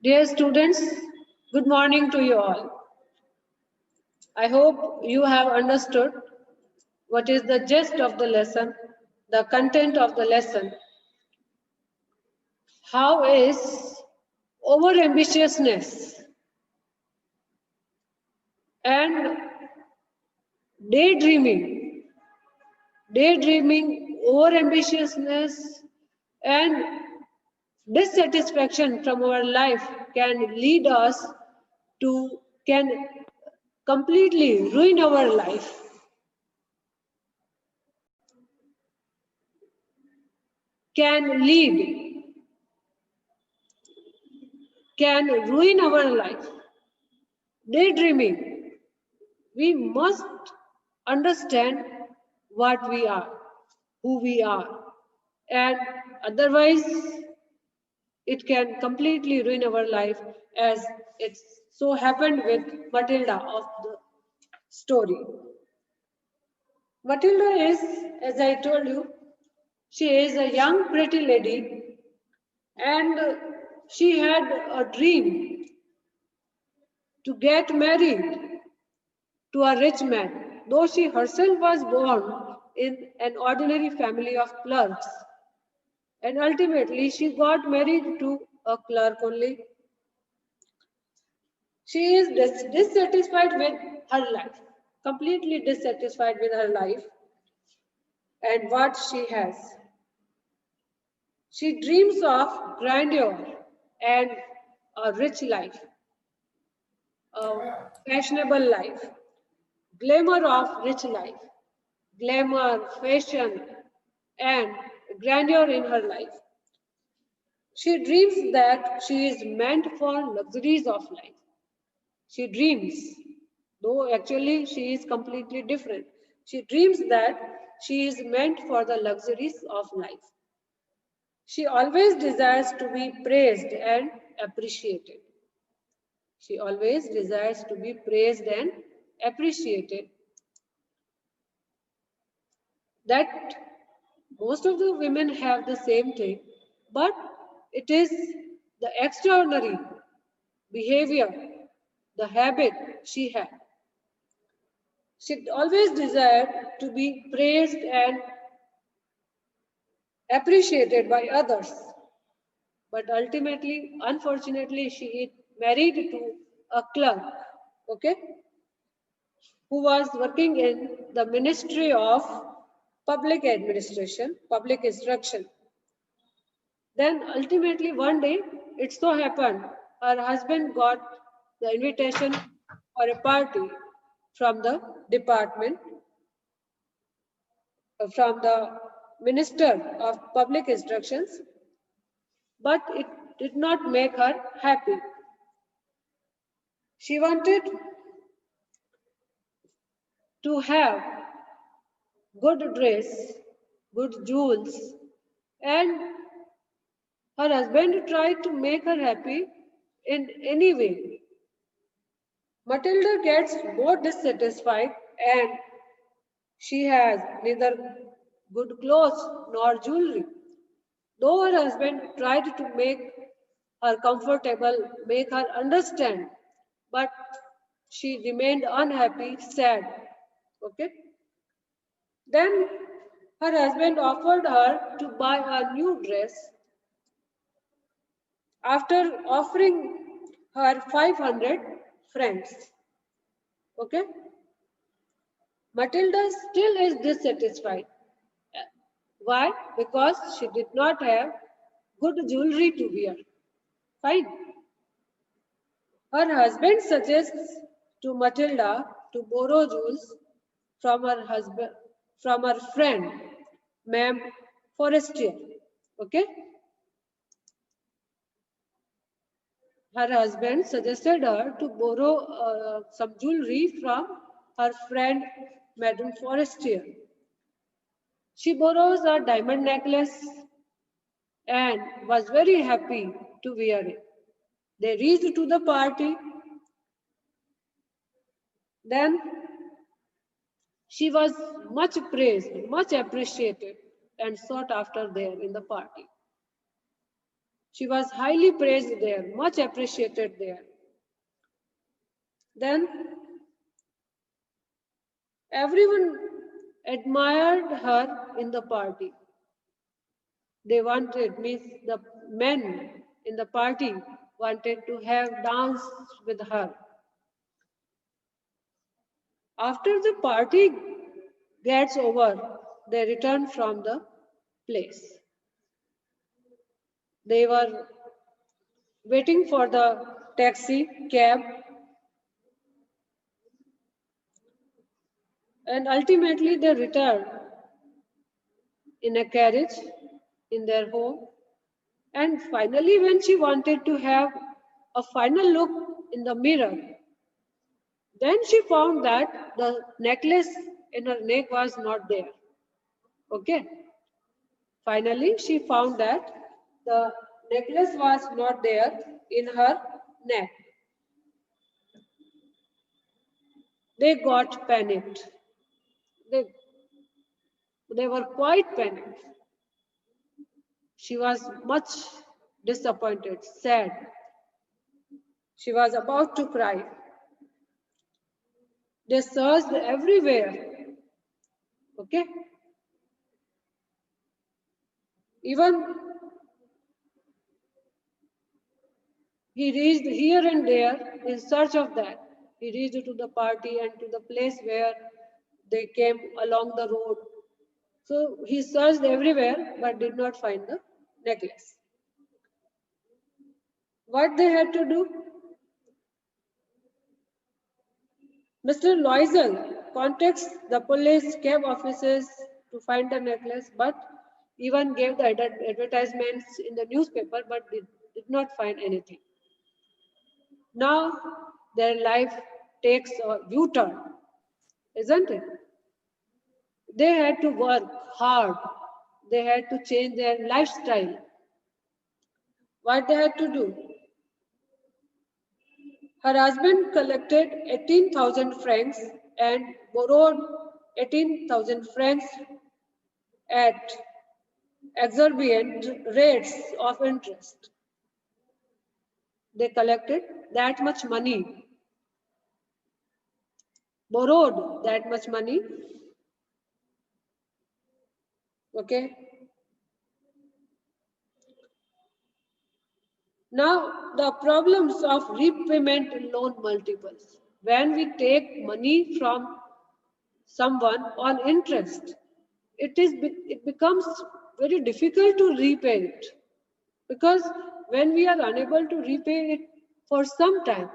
Dear students, good morning to you all. I hope you have understood what is the gist of the lesson, the content of the lesson. How is overambitiousness and daydreaming, overambitiousness and dissatisfaction from our life can lead us to, can completely ruin our life. Can lead, can ruin our life. Daydreaming, we must understand what we are, who we are, and otherwise it can completely ruin our life, as it so happened with Matilda of the story. Matilda is, as I told you, she is a young pretty lady, and she had a dream to get married to a rich man, though she herself was born in an ordinary family of clerks. And ultimately, she got married to a clerk only. She is dissatisfied with her life, completely dissatisfied with her life and what she has. She dreams of grandeur and a rich life, a fashionable life, glamour of rich life, glamour, fashion, and grandeur in her life. She dreams that she is meant for luxuries of life. She dreams, though actually she is completely different. She dreams that she is meant for the luxuries of life. She always desires to be praised and appreciated. She always desires to be praised and appreciated. That most of the women have the same thing, but it is the extraordinary behavior, the habit she had. She always desired to be praised and appreciated by others. But ultimately, unfortunately, she is married to a clerk, okay, who was working in the Ministry of Public Administration, Public Instruction. Then ultimately one day, it so happened, her husband got the invitation for a party from the department, from the Minister of Public Instructions, but it did not make her happy. She wanted to have good dress, good jewels, and her husband tried to make her happy in any way. Matilda gets more dissatisfied, and she has neither good clothes nor jewelry. Though her husband tried to make her comfortable, make her understand, but she remained unhappy, sad. Okay? Then her husband offered her to buy a new dress after offering her 500 francs. Okay? Matilda still is dissatisfied. Why? Because she did not have good jewelry to wear. Fine. Her husband suggests to Matilda to borrow jewels from her husband, from her friend, Ma'am Forestier. Okay? Her husband suggested her to borrow some jewelry from her friend, Madame Forestier. She borrows a diamond necklace and was very happy to wear it. They reached to the party. Then she was much praised, much appreciated, and sought after there in the party. She was highly praised there, much appreciated there. Then everyone admired her in the party. They wanted, means the men in the party wanted to have dance with her. After the party gets over, they return from the place. They were waiting for the taxi, cab, and ultimately they returned in a carriage in their home. And finally, when she wanted to have a final look in the mirror, then she found that the necklace in her neck was not there. Okay. Finally, she found that the necklace was not there in her neck. They got panicked. They, they were quite panicked. She was much disappointed, sad. She was about to cry. They searched everywhere. Okay. Even he reached here and there in search of that. He reached to the party and to the place where they came along the road. So he searched everywhere but did not find the necklace. What they had to do? Mr. Loisel contacts the police cab officers to find the necklace, but even gave the advertisements in the newspaper, but did not find anything. Now their life takes a U-turn, isn't it? They had to work hard. They had to change their lifestyle. What they had to do? Her husband collected 18,000 francs and borrowed 18,000 francs at exorbitant rates of interest. They collected that much money, borrowed that much money. Okay. Now, the problems of repayment loan multiples. When we take money from someone on interest, it becomes very difficult to repay it, because when we are unable to repay it for some time,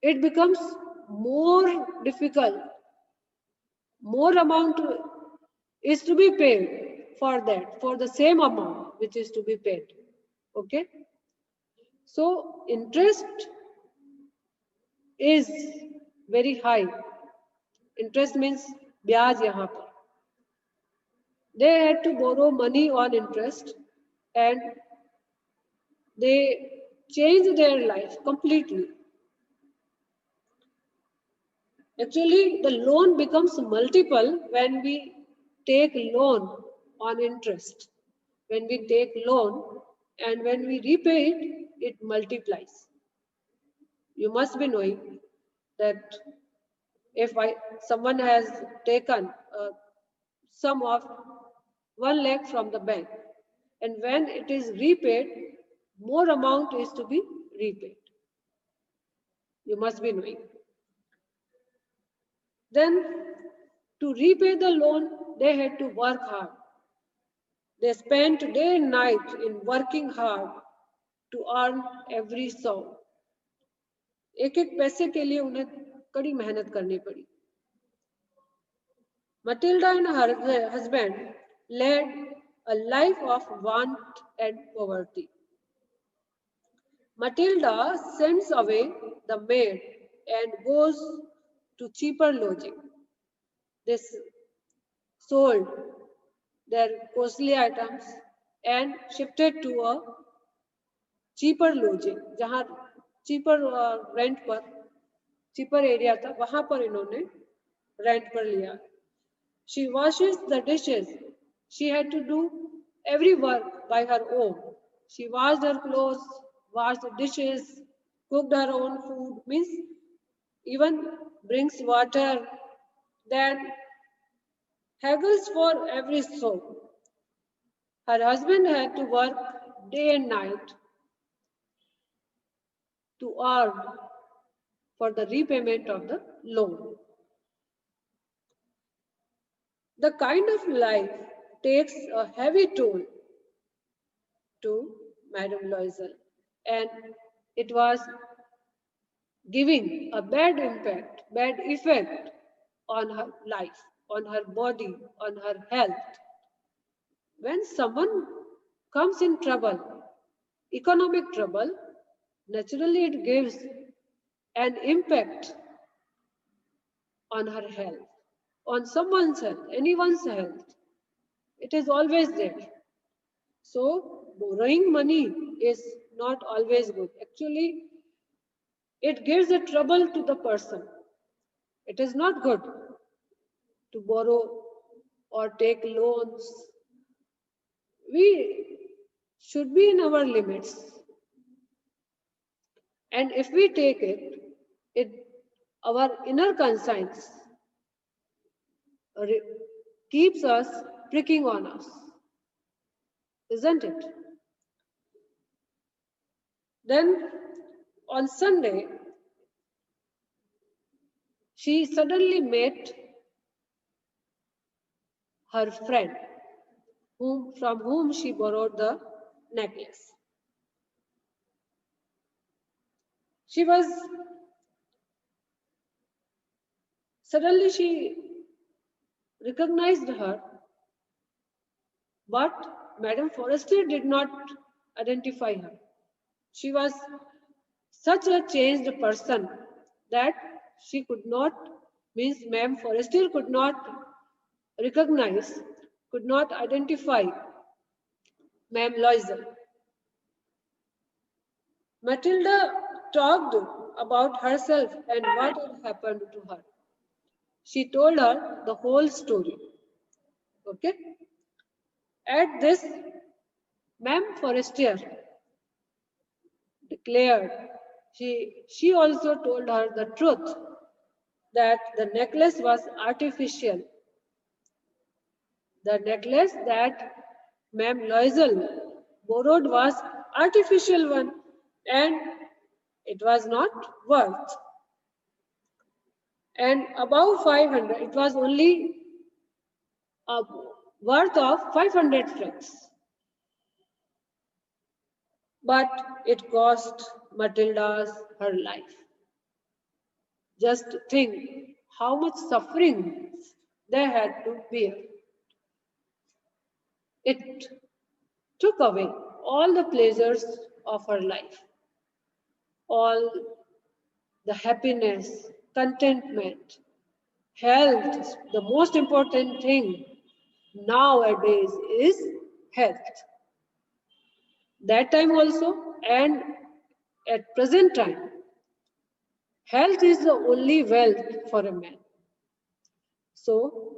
it becomes more difficult. More amount is to be paid for that, for the same amount which is to be paid. Okay. So interest is very high. Interest means ब्याज यहाँ पर. They had to borrow money on interest and they changed their life completely. Actually, the loan becomes multiple when we take loan on interest. When we take loan and when we repay it, it multiplies. You must be knowing that if someone has taken a sum of 1 lakh from the bank, and when it is repaid, more amount is to be repaid. You must be knowing. Then to repay the loan, they had to work hard. They spent day and night in working hard to earn every sou. एक एक पैसे के लिए उन्हें कड़ी मेहनत करनी पड़ी. Matilda and her husband led a life of want and poverty. Matilda sends away the maid and goes to cheaper lodging. They sold their costly items and shifted to a cheaper lodging, जहाँ cheaper rent पर, cheaper area था, वहाँ पर इन्होंने rent पर लिया. She washes the dishes. She had to do every work by her own. She washed her clothes, washed the dishes, cooked her own food, means even brings water, then haggles for every soul. Her husband had to work day and night to earn for the repayment of the loan. The kind of life takes a heavy toll to Madame Loisel, and it was giving a bad impact, bad effect on her life, on her body, on her health. When someone comes in trouble, economic trouble, naturally it gives an impact on her health, on someone's health, anyone's health. It is always there. So borrowing money is not always good. Actually, it gives a trouble to the person. It is not good to borrow or take loans. We should be in our limits. And if we take it our inner conscience keeps us pricking on us, isn't it? Then on Sunday, she suddenly met her friend from whom she borrowed the necklace. Suddenly she recognized her, but Madame Forestier did not identify her. She was such a changed person that she could not, means Madame Forestier could not recognize, could not identify Madame Loisel. Matilda talked about herself and what had happened to her. She told her the whole story. Okay? At this, Madame Forestier declared, she also told her the truth that the necklace was artificial. The necklace that Madame Loisel borrowed was artificial one and it was not worth. And above 500, it was only worth of 500 francs. But it cost Matilda's her life. Just think how much suffering they had to bear. It took away all the pleasures of her life, all the happiness, contentment, health. The most important thing nowadays is health. That time also and at present time, health is the only wealth for a man. So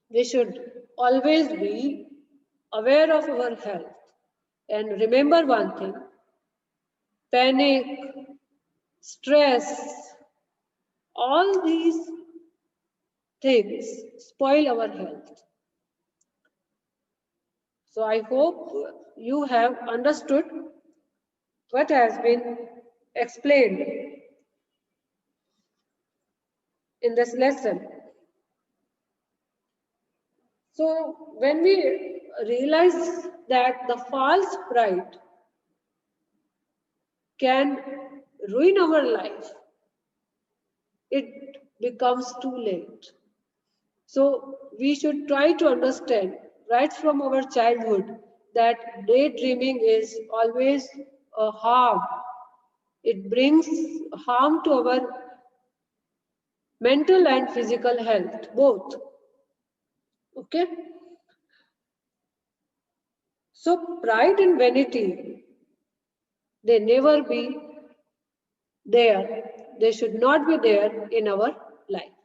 we should always be aware of our health and remember one thing: panic, stress, all these things spoil our health. So I hope you have understood what has been explained in this lesson. So when we realize that the false pride can ruin our life, it becomes too late. So we should try to understand right from our childhood that daydreaming is always a harm. It brings harm to our mental and physical health, both. Okay? So pride and vanity, they never be there. They should not be there in our life.